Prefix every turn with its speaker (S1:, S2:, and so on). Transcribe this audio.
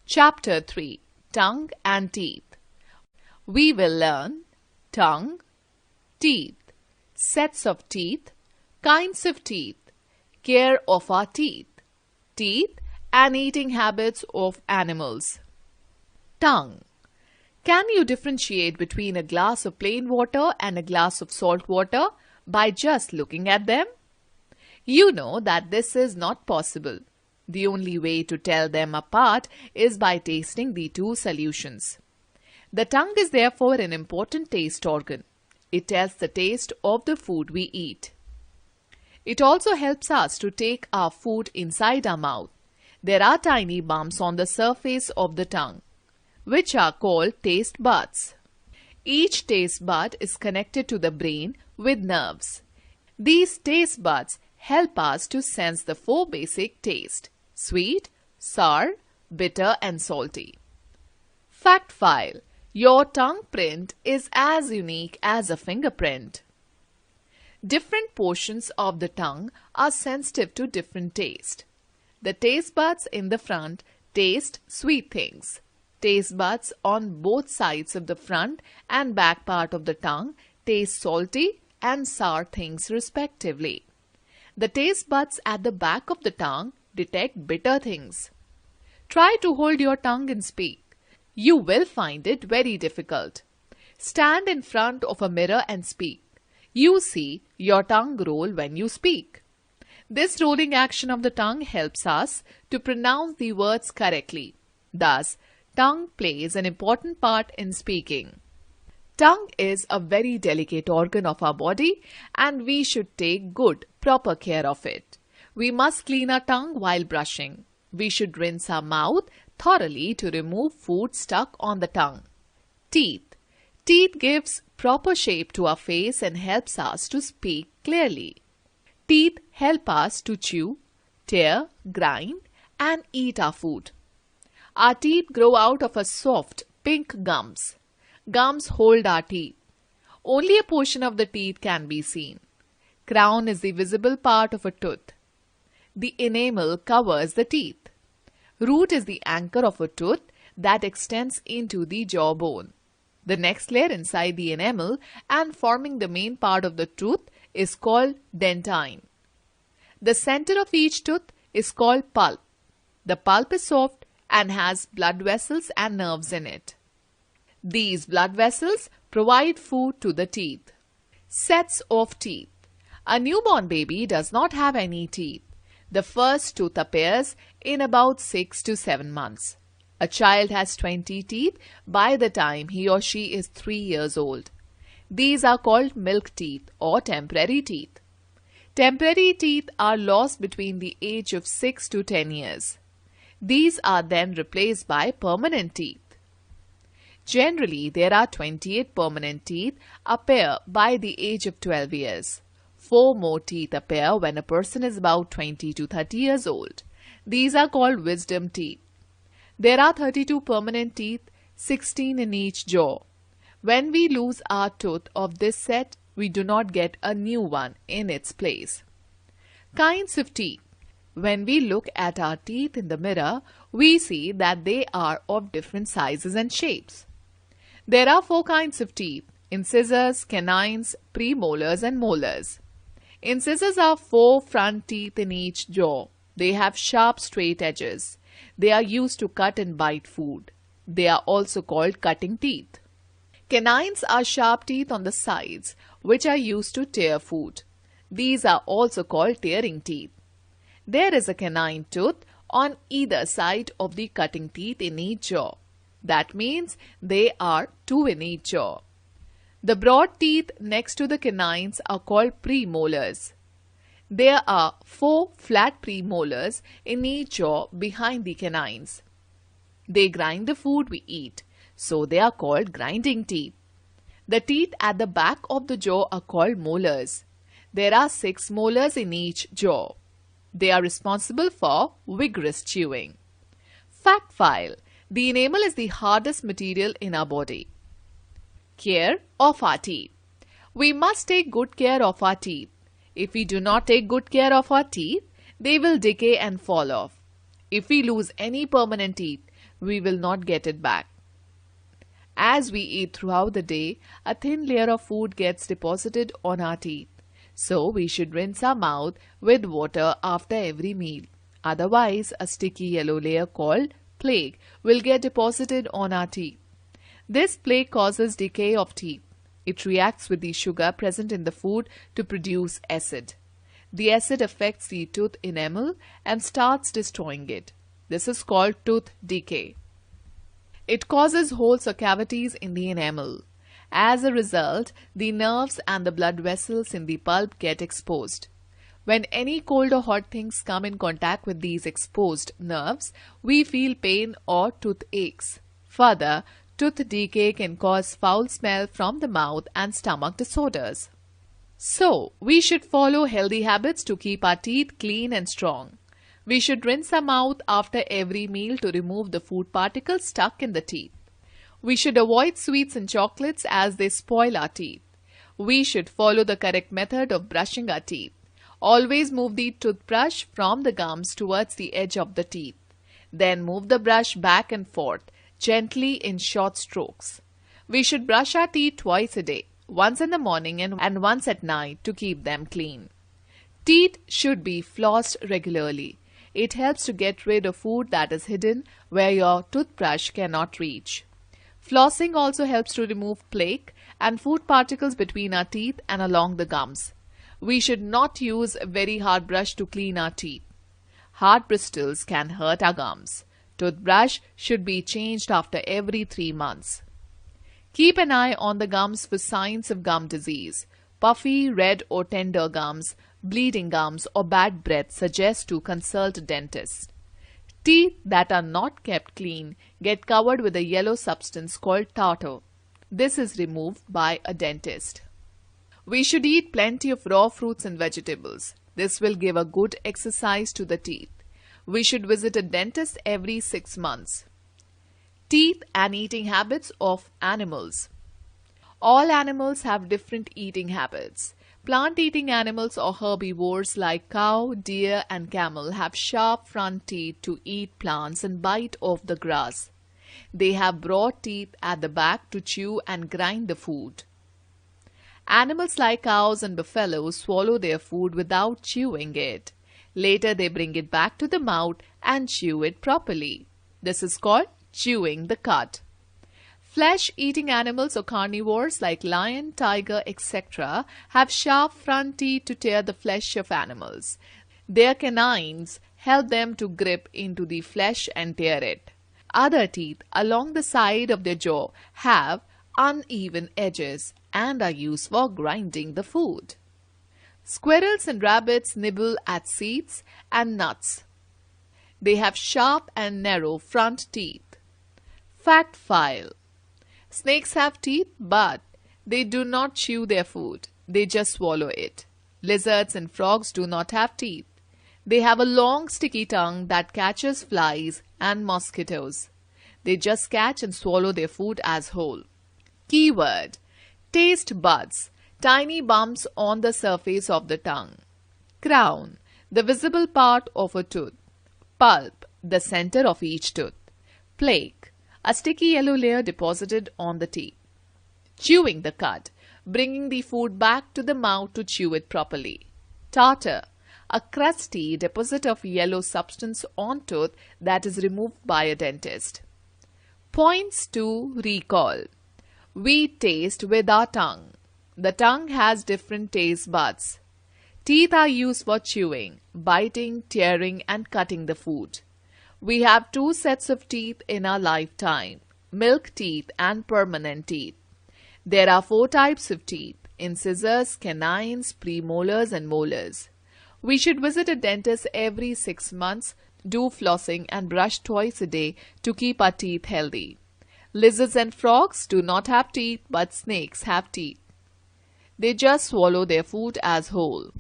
S1: Chapter 3 Tongue and Teeth. We will learn tongue, teeth, sets of teeth, kinds of teeth, care of our teeth, teeth and eating habits of animals. Tongue. Can you differentiate between a glass of plain water and a glass of salt water by just looking at them? You know that this is not possible. The only way to tell them apart is by tasting the two solutions. The tongue is therefore an important taste organ. It tells the taste of the food we eat. It also helps us to take our food inside our mouth. There are tiny bumps on the surface of the tongue, which are called taste buds. Each taste bud is connected to the brain with nerves. These taste buds help us to sense the four basic tastes: sweet, sour, bitter and salty. Fact file: your tongue print is as unique as a fingerprint. Different portions of the tongue are sensitive to different taste. The taste buds in the front taste sweet things. Taste buds on both sides of the front and back part of the tongue taste salty and sour things respectively. The taste buds at the back of the tongue detect bitter things. Try to hold your tongue and speak. You will find it very difficult. Stand in front of a mirror and speak. You see your tongue roll when you speak. This rolling action of the tongue helps us to pronounce the words correctly. Thus, tongue plays an important part in speaking. Tongue is a very delicate organ of our body and we should take good, proper care of it. We must clean our tongue while brushing. We should rinse our mouth thoroughly to remove food stuck on the tongue. Teeth. Teeth gives proper shape to our face and helps us to speak clearly. Teeth help us to chew, tear, grind and eat our food. Our teeth grow out of a soft pink gums. Gums hold our teeth. Only a portion of the teeth can be seen. Crown is the visible part of a tooth. The enamel covers the teeth. Root is the anchor of a tooth that extends into the jawbone. The next layer inside the enamel and forming the main part of the tooth is called dentine. The center of each tooth is called pulp. The pulp is soft and has blood vessels and nerves in it. These blood vessels provide food to the teeth. Sets of teeth. A newborn baby does not have any teeth. The first tooth appears in about 6 to 7 months. A child has 20 teeth by the time he or she is 3 years old. These are called milk teeth or temporary teeth. Temporary teeth are lost between the age of 6 to 10 years. These are then replaced by permanent teeth. Generally, there are 28 permanent teeth appear by the age of 12 years. 4 more teeth appear when a person is about 20 to 30 years old. These are called wisdom teeth. There are 32 permanent teeth, 16 in each jaw. When we lose our tooth of this set, we do not get a new one in its place. Kinds of teeth. When we look at our teeth in the mirror, we see that they are of different sizes and shapes. There are 4 kinds of teeth: incisors, canines, premolars and molars. Incisors are 4 front teeth in each jaw. They have sharp straight edges. They are used to cut and bite food. They are also called cutting teeth. Canines are sharp teeth on the sides which are used to tear food. These are also called tearing teeth. There is a canine tooth on either side of the cutting teeth in each jaw. That means they are 2 in each jaw. The broad teeth next to the canines are called premolars. There are 4 flat premolars in each jaw behind the canines. They grind the food we eat, so they are called grinding teeth. The teeth at the back of the jaw are called molars. There are 6 molars in each jaw. They are responsible for vigorous chewing. Fact file: the enamel is the hardest material in our body. Care of our teeth. We must take good care of our teeth. If we do not take good care of our teeth, they will decay and fall off. If we lose any permanent teeth, we will not get it back. As we eat throughout the day, a thin layer of food gets deposited on our teeth. So we should rinse our mouth with water after every meal. Otherwise, a sticky yellow layer called plaque will get deposited on our teeth. This plaque causes decay of teeth. It reacts with the sugar present in the food to produce acid. The acid affects the tooth enamel and starts destroying it. This is called tooth decay. It causes holes or cavities in the enamel. As a result, the nerves and the blood vessels in the pulp get exposed. When any cold or hot things come in contact with these exposed nerves, we feel pain or toothaches. Further, tooth decay can cause foul smell from the mouth and stomach disorders. So, we should follow healthy habits to keep our teeth clean and strong. We should rinse our mouth after every meal to remove the food particles stuck in the teeth. We should avoid sweets and chocolates as they spoil our teeth. We should follow the correct method of brushing our teeth. Always move the toothbrush from the gums towards the edge of the teeth. Then move the brush back and forth, gently in short strokes. We should brush our teeth twice a day, once in the morning and once at night to keep them clean. Teeth should be flossed regularly. It helps to get rid of food that is hidden where your toothbrush cannot reach. Flossing also helps to remove plaque and food particles between our teeth and along the gums. We should not use a very hard brush to clean our teeth. Hard bristles can hurt our gums. Toothbrush should be changed after every 3 months. Keep an eye on the gums for signs of gum disease. Puffy, red or tender gums, bleeding gums or bad breath suggest to consult a dentist. Teeth that are not kept clean get covered with a yellow substance called tartar. This is removed by a dentist. We should eat plenty of raw fruits and vegetables. This will give a good exercise to the teeth. We should visit a dentist every 6 months. Teeth and eating habits of animals. All animals have different eating habits. Plant-eating animals or herbivores like cow, deer and camel have sharp front teeth to eat plants and bite off the grass. They have broad teeth at the back to chew and grind the food. Animals like cows and buffaloes swallow their food without chewing it. Later they bring it back to the mouth and chew it properly. This is called chewing the cud. Flesh-eating animals or carnivores like lion, tiger, etc. have sharp front teeth to tear the flesh of animals. Their canines help them to grip into the flesh and tear it. Other teeth along the side of their jaw have uneven edges and are used for grinding the food. Squirrels and rabbits nibble at seeds and nuts. They have sharp and narrow front teeth. Fact file. Snakes have teeth, but they do not chew their food. They just swallow it. Lizards and frogs do not have teeth. They have a long sticky tongue that catches flies and mosquitoes. They just catch and swallow their food as whole. Keyword: taste buds, tiny bumps on the surface of the tongue. Crown, the visible part of a tooth. Pulp, the center of each tooth. Plaque, a sticky yellow layer deposited on the teeth. Chewing the cud, bringing the food back to the mouth to chew it properly. Tartar, a crusty deposit of yellow substance on tooth that is removed by a dentist. Points to recall. We taste with our tongue. The tongue has different taste buds. Teeth are used for chewing, biting, tearing, and cutting the food. We have 2 sets of teeth in our lifetime: milk teeth and permanent teeth. There are 4 types of teeth: incisors, canines, premolars, and molars. We should visit a dentist every 6 months, do flossing, and brush twice a day to keep our teeth healthy. Lizards and frogs do not have teeth, but snakes have teeth. They just swallow their food as whole.